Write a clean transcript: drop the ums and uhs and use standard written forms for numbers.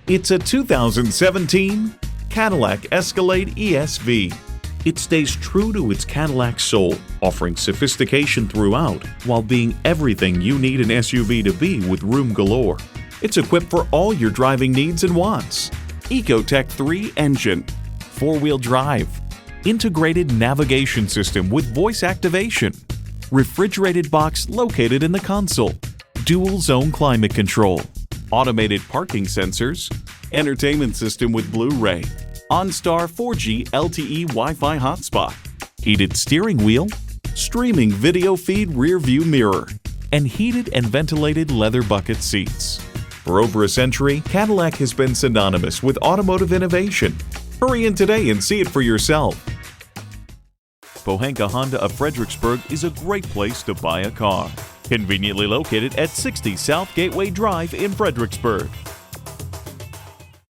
It's a 2017 Cadillac Escalade ESV. It stays true to its Cadillac soul, offering sophistication throughout while being everything you need an SUV to be with room galore. It's equipped for all your driving needs and wants. Ecotec 3 engine, 4-wheel drive, integrated navigation system with voice activation, refrigerated box located in the console, dual zone climate control, automated parking sensors, entertainment system with Blu-ray, OnStar 4G LTE Wi-Fi hotspot, heated steering wheel, streaming video feed rear view mirror, and heated and ventilated leather bucket seats. For over a century, Cadillac has been synonymous with automotive innovation. Hurry in today and see it for yourself. Pohanka Honda of Fredericksburg is a great place to buy a car. Conveniently located at 60 South Gateway Drive in Fredericksburg.